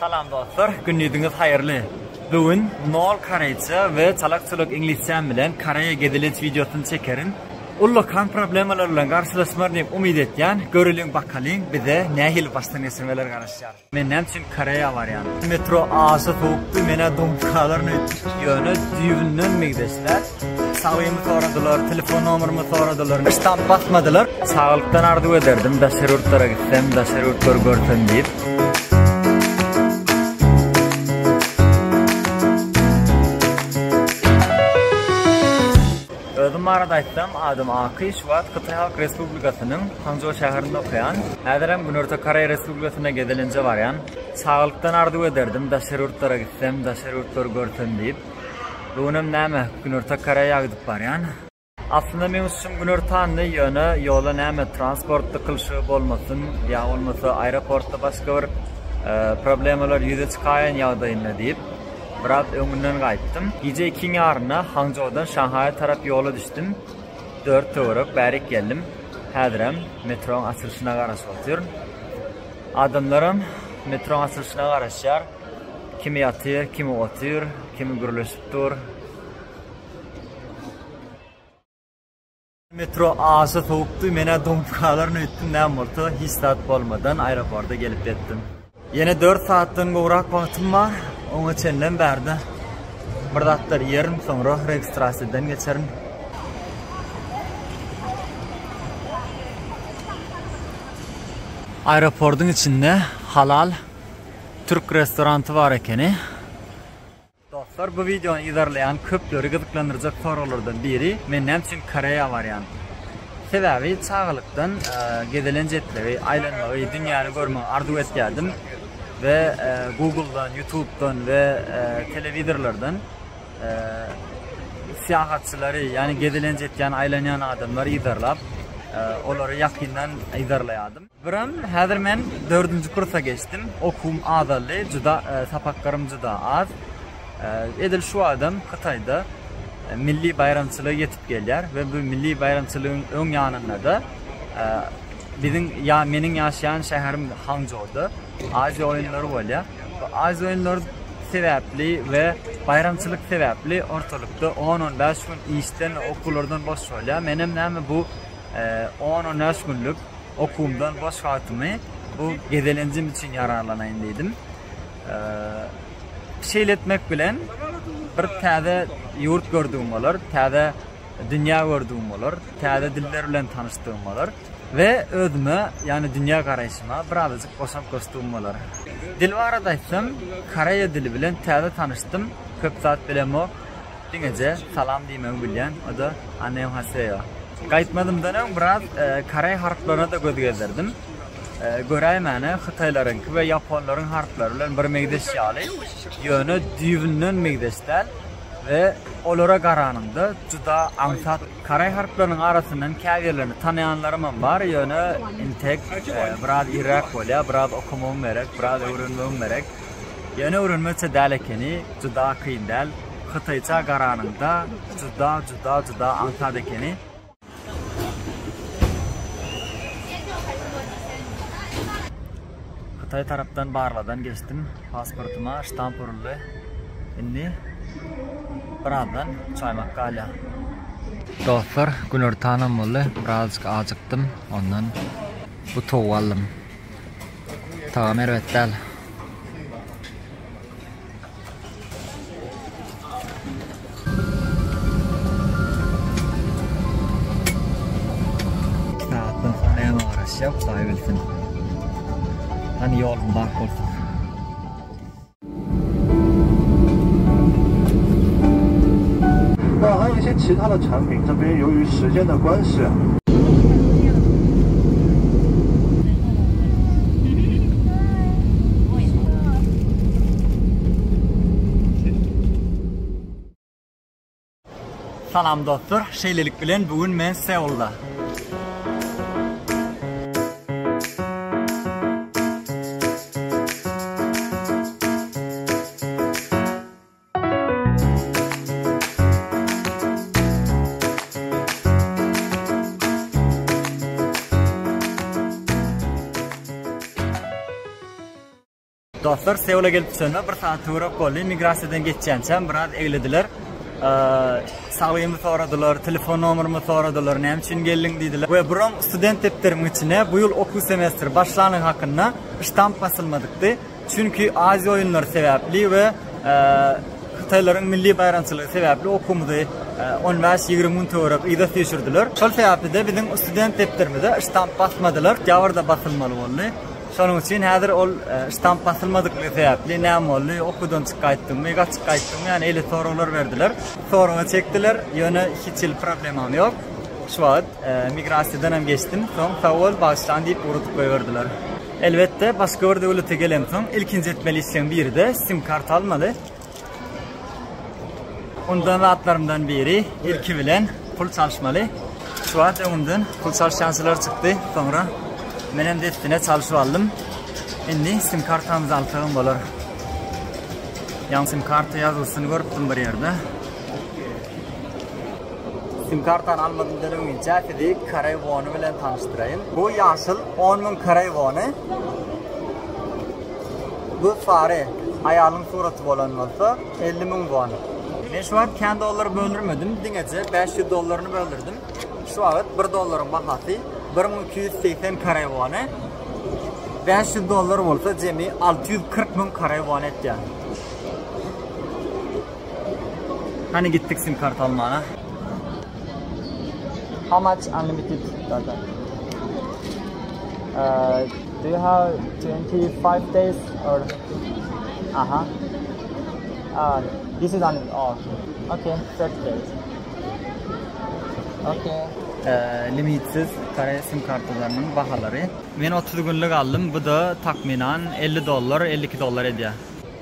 Salam dostlar, gününüz hayırlı. Bugün Nol Koreyce ve çalakçılık İngilizce bilen Koreya gedilen videosunu çekerin. Ullukan problemlerle karşılaşmar deyip umid etken, görülün bakalım bize nehil baştan esinmeler karışacak. Menem için Koreya var yani. Metro ağzı soğuktu, mene domkalarını yönü düğünün migdeşler. Sağlığımı soradılar, telefon numarımı soradılar, İstamp basmadılar. Sağlıktan arzu ederdim, daşarurtlara gitsem, daşarurtları görsem deyip. Özüm arada aytsam, adım Akı, Şubat Kıtay Halk Respublikası'nın Hangzhou şehirinde okuyan. Hədirəm Günörtü Koreya Respublikası'na gedilince var yani. Sağlıktan arzu ederdim, daşarurtlara gitsem, daşarurtları görsem deyip. Bugünüm näme Günörtü Koreya gidip var yani. Aslında men üçün Günörtü anlı yönü yola näme transportda kılşı bolmasın, ya olmasa aeroportda başka bir problemler yüze çıkayan yağdayınla deyip. Biraz öngünden qaytdım. Gece 2 yarına Hangzhou'dan Şanghay'a taraf yola düştüm. 4 doğruq bärik geldim. Hədirəm metronun açılışına qarşı oturuyorum. Adamlarım metronun açılışına qarışar. Kimi yatır, kimi otur, kimi gürleşip dur. Metro ağzı soğuktu, mene domkalarını üttim, näme bolsa hissat bolmadan aeroporta gelip yettim. Yine 4 saatten go'rak vaktim var. Onu çenlen berdi. Birdatlar yerim, sonra registrasyadan geçerim. Aeroportun içinde halal Türk restoranı var ekeni. Dostlar, bu videonu izlerleyen köpleri gıdıklandıracak sorulardan biri menem için Koreya var yani. Sebebi sağlıktan gedilen jetleri, aylanmayı, dünyanı görmeyi arzu ettim. Ve Google'dan, YouTube'dan ve televizörlerden siyahatçıları yani gedilen jetken aylanyan adamları izlerlap onları yakından izlerleyadım. Biram hazır men 4. kursa geçtim. Okum azalı, juda sapaklarım juda az. Edil şu adam Kıtay'da milli bayramçılığı yetip gelýär ve bu milli bayramçılığın ön yanında da menin yaşayan şehrim Hangzhou'da Aziya oyunları bolýar. Aziya oyunları sebäpli ve bayramçılık sebäpli ortalıkta 10-15 gün işten okullardan boş bolýar. Menem näme bu 10-15 günlük okumdan boş vakitimi bu gedelencim için yararlanayım dedim. Şeyletmek bilen bir täze yurt gördüğüm bolar, täze dünya gördüğüm bolar, täze diller bilen tanıştığım bolar. Ve özüme yani dünya karayışıma birazcık koşam koştuğum bolar. Dilvara daysam Koreya dili bilen täze tanıştım. Köp saat bilen o. Dingece salam diýmegi bilýän, o da annyeonghaseyo. Gaýtmadymdan öň biraz Koreya harflaryna da göz gezdirdim. Göräýmäne Hytaýlaryňky we Ýaponlaryň harflary bilen bir megdeş ýaly. Ýöne düýünden megdeşler ve olara garanında juda aňsat Koreya harflarynyň arasyndan käbirlerini tanıyanlarym var. Ýöne intek biraz irak bolýar, biraz okumam gerek, biraz öwrenmem gerek. Ýöne öwrenmese däl ekeni juda kyn däl. Hytaýça garanında juda aňsat ekeni. Hytaý tarapdan barladan geçtim. Pasportuma ştamp uruldy. Indi birazdan çaymak galya. Dostlar, Günörtü anam oldu. Birazcık acıktım. Ondan bu tovu aldım. Tamam, evet del. Saatten sonra yana uğraşacağım. Sahi bilsin. Hani yolum bak olsun.还有一些其他的产品，这边由于时间的关系。Salam dostlar, şeylelik bilen bugün men Seul'da. Dostlar, Seul'a gelip sonra bir saat uğrap oldu. Migrasiyadan geçeceğim. Biraz eğlediler. Sağlığımı soradılar, telefon numarımı soradılar, ne için geldin dediler. Ve buram student depterimin içine bu yıl okul semestri başlanan hakkında ştamp basılmadıktı. Çünkü Asya oyunları sebeple ve Xitayların milli bayramçılığı sebeple okumda 15-20 gün to'g'ri ida teşirdiler. Şol sebeple de bizim student depterimizde ştamp basmadılar. Javarda basılmalı oldu. Şunun için hazır ol ştamp basılmadıkları sebeple ne oldu? Okudan çıkayttım, mega çıkayttım. Yani öyle sorular verdiler. Sorumu çektiler. Yöne hiç problemim yok. Şu an migrasiyadan hem geçtim. Son savol baştan deyip uğratıp koyverdiler. Elbette başka bir devlete gelen son ilkinci etmeliysen biri de sim kart almalı. Ondan rahatlarımdan biri ilki bilen pul çalışmalı. Şu an ondan pul çalışançılar çıktı. Sonra benim de üstüne çalışıp aldım. Şimdi sim kartımızı altığım olur. Yan sim kartı yazılsın görüptüm bir yerde. Sim kartını almadım denilmeyince dedi karayvonu ile tanıştırayım. Bu yaşıl 10.000 karayvonu. Bu fare ayağının suratı olan olsa 50.000 won. Ben şu an kendi doları böldürmedim. Dinlece 500 dolarını böldürdüm. Şu an 1 doların bahası 1280 karayvonu. 500 dolar olsa cemi 640.000 karayvon etti. Hani gittik sim kart almana. How much unlimited data? Do you have 25 days or? This is unlimited. Oh, okay, 30 days. Okay. Limitsiz kare sim kartlarının bahaları. Ben 30 günlük aldım. Bu da takminen 50 dolar, 52 dolar ediyor.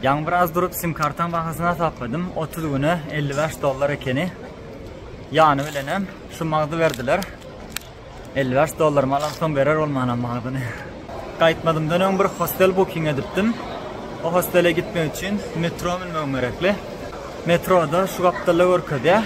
Yani biraz durup sim kartın bahasına tapladım. 30 günü 55 dolar ekeni. Yani bilenem şu mağdı verdiler. 55 dolar malan son verer olmayan mağdını. Kayıtmadımdan ön bir hostel booking ediptim. O hostele gitmek için metro bilmem gerekli. Metroda şu kaptalı orkada.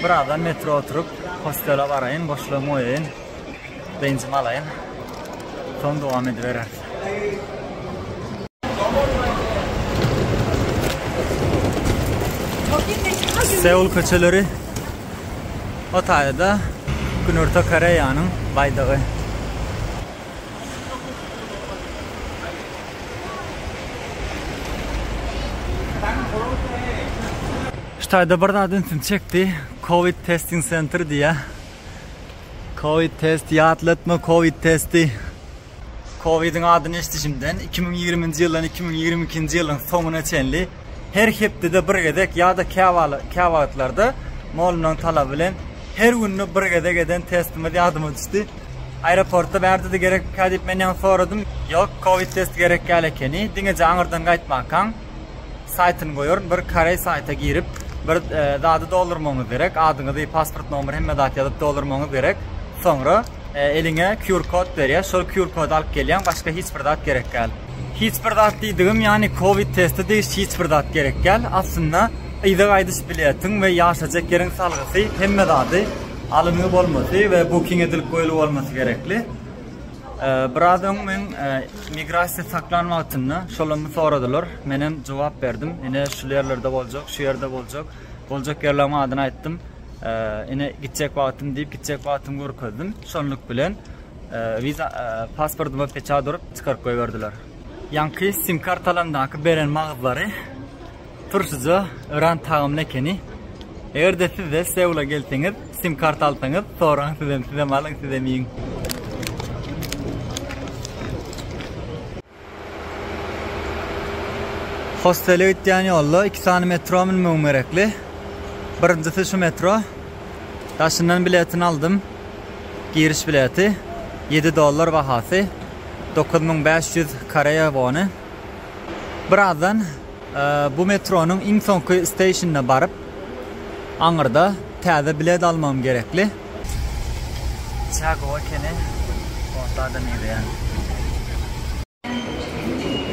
Buradan metro oturup hostele varayın, boşluğumu oyayın, benzin alayın. Son devam ediverer. Seul köçeleri o tayda Günürta Karaya'nın baydağı. Şu tayda bir adın çekti. Covid testing center diye. Covid test, yatlatma Covid testi. Covid'in adını işte şimdiden 2020 yıldan 2022 yılın sonuna çenli. Her hepte de bir gedek ya da kahvaltılarda molunun talabıyla her günü bir gedek eden testime de adım düştü. Aeroportta verdi de gerek kadip menen soradım. Yok Covid test gerek gelekeni. Dinece ağırdan kayıtmakan saytını koyuyor. Bir kare sayta girip bir dadı doldurmanız gerek. Adını da pasport numarı hem de yazıp doldurmanız gerek. Sonra eline QR kod veriyor. Sol QR kod alıp geliyor. Başka hiçbir dat gerek gel. Hiçbir dat dediğim yani Covid testi değil hiçbir dat gerek gel. Aslında idare aydış biletin ve yaşayacak yerin salgısı hem de dadı alınıp olması ve booking edilip koyulup olması gerekli. Birazdan ben migrasiya saklanmasını şolunu soradılar. Benim cevap verdim. Yine şu yerlerde olacak, şu yerde olacak. Olacak yerlerime adını ettim. Yine gidecek vaktim deyip gidecek vaktim görürdüm. Şonluk bilen viza pasportumu peçağı durup çıkarıp koyverdiler. Yankı sim kart alandaki beren mağazları turşucu öğren tağımın ekeni. Eğer de siz de Seul'a gelseniz sim kart altınız sonra size malın size yiyin. Hostele gittiğin yolla 2 tane metro bilmem gerekli. Birincisi şu metro. Taşından biletini aldım. Giriş bileti 7 dolar bahası. 9500 karayvonu. Birazdan bu metronun en sonki stationına barıp Anırda taze bilet almam gerekli. Çakova kene ortada neydi yani?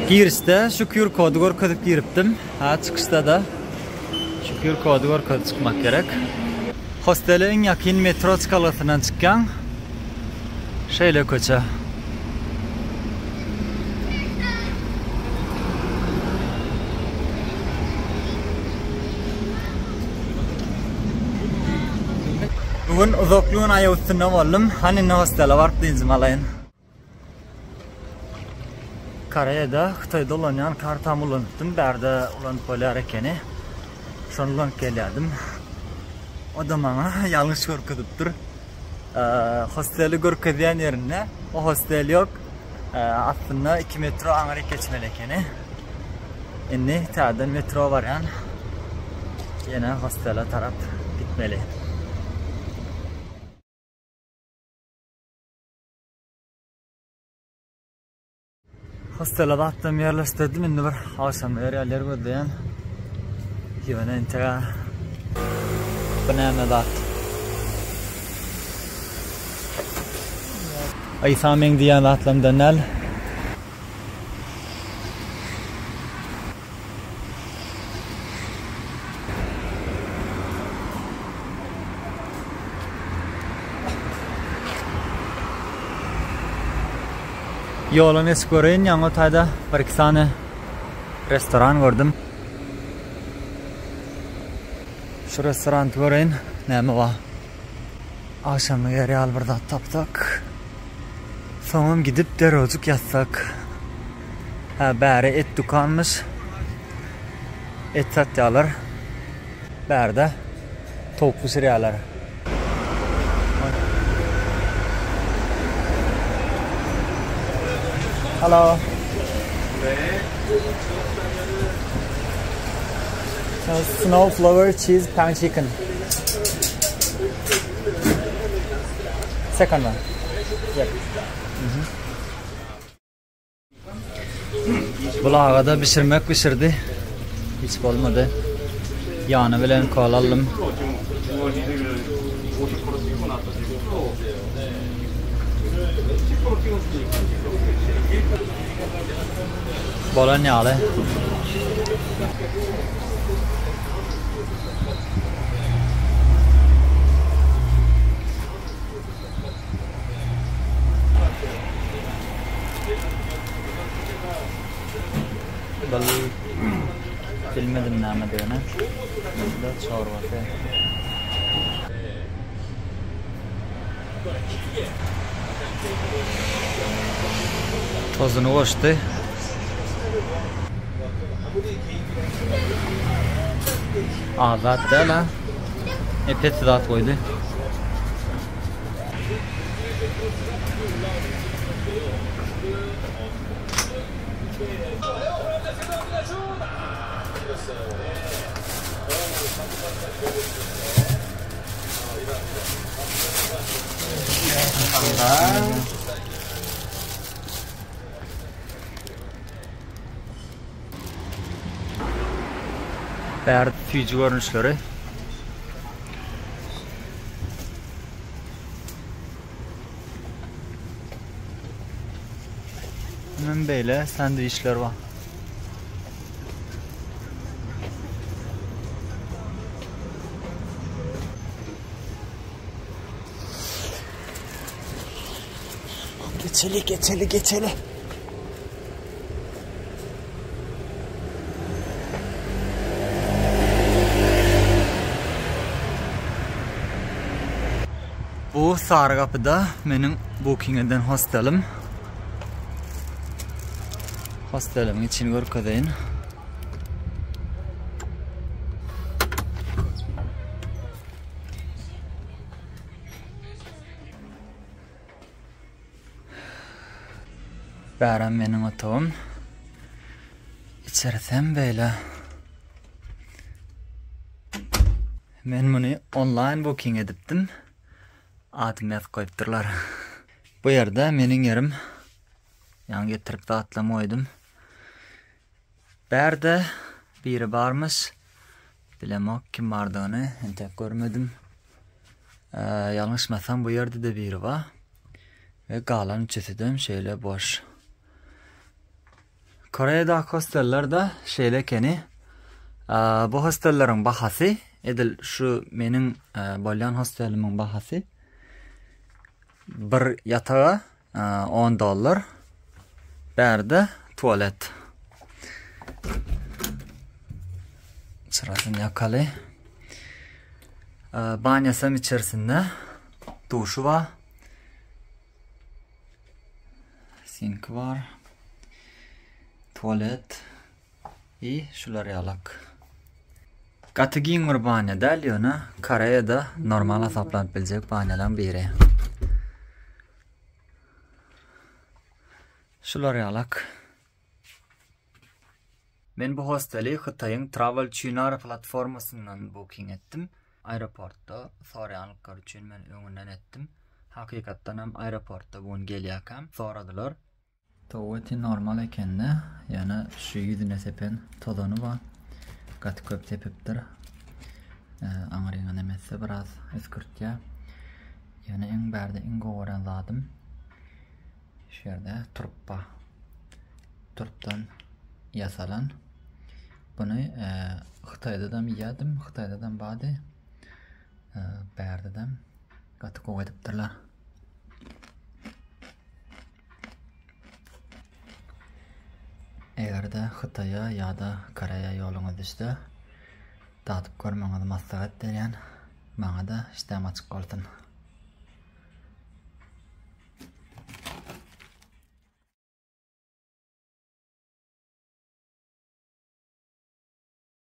Girişte şu QR kodu görüp giriptim. Çıkışta da şu QR kodu görüp çıkmak gerek. Hostele en yakın metro skalasından çıkan şeyle koça. Bugün uzakluğun ayı üstünde oldum. Hani ne hostela var diyeceğim alayın. Kore'de Xitoyda olan kartamı unuttum. Berde ulanıp olar ekeni. Şondan geldim. O da bana yanlış görküdüptür. Hosteli görküdüyen yerine o hostel yok. Aslında 2 metro Amerika geçmeli ekeni. Şimdi tağdan metro var yani. Yine hostele taraf gitmeli. Hostele baktım yerleştirdim. Şimdi bir akşam yerler gördüğüm. Yine intega banana dat. Ay sameng diyan atlam danal. Yolun eskoreyin yanı tayda bir iki tane restoran gördüm. Şu restoran göreyin neymi var? Akşamı yeri al burada taptak. Sonra gidip derozuk yatsak. Bari et dukanmış. Et satyalar. Bari de tavuk pişiriyorlar. Hello. Snow flower cheese pan chicken. Second one. Yep. Bulağı da pişirdi. Hiç olmadı. Yağını bilen koyalım. Bolognalı. Bilmedim ne diyorsun. Burada çorbası. Tozunu koştu. Azat değil ha. Epey da koydu. Bär fücü görünüşleri. Hemen böyle sandviçler var. Geçeli. Bu sarı kapıda benim booking eden hostelim. Hostelimin için görküdeyim. Bären benim otağım. İçerisem böyle. Ben bunu online booking ediptim. Adım yaz koyuptırlar. Bu yerde menin yerim. Yan getirip de atlamaydım. Berde biri varmış. Bilemek kim vardığını tek görmedim. Yanlışmasam bu yerde de biri var. Ve kalan üçüsü de şöyle boş. Kore'de hosteller de şöyle keni. Bu hostellerin bahası edil şu benim bolyan hostelimin bahası. Bir yatağa $10. Berde tuvalet. Sırasını yakalı. Banyasam içerisinde duşu var. Sink var. Tuvalet. Şular yalak. Katı giyinmir banya da Lyona, Kore'de normal hesaplanıp bilecek banyadan biri. Şular yalak. Men bu hosteli Xitayın Travel Chunar platformasından booking ettim. Aeroportda sorayanlıklar üçün men öňünden ettim. Hakykatdan hem aeroportda bugün gelýäkam. Soradylar. Tuvaleti normal ekende, yani şu yüzüne sepen tozonu var. Kat köp tepipdir. Aňryňan emesse biraz eskürtýär. Yani en bärde en gowaran zadım. Şu yerde turptan yasalan. Bunu Xitaydadan ýadım, Xitaydadan bady bärdedan gaty goýdypdyrlar. Egerde Xitay'a ýa-da Koreýa ýoluňyz düşse, tatyp görmeňizi maslahat berýän, maňa da işdäm açyk bolsun.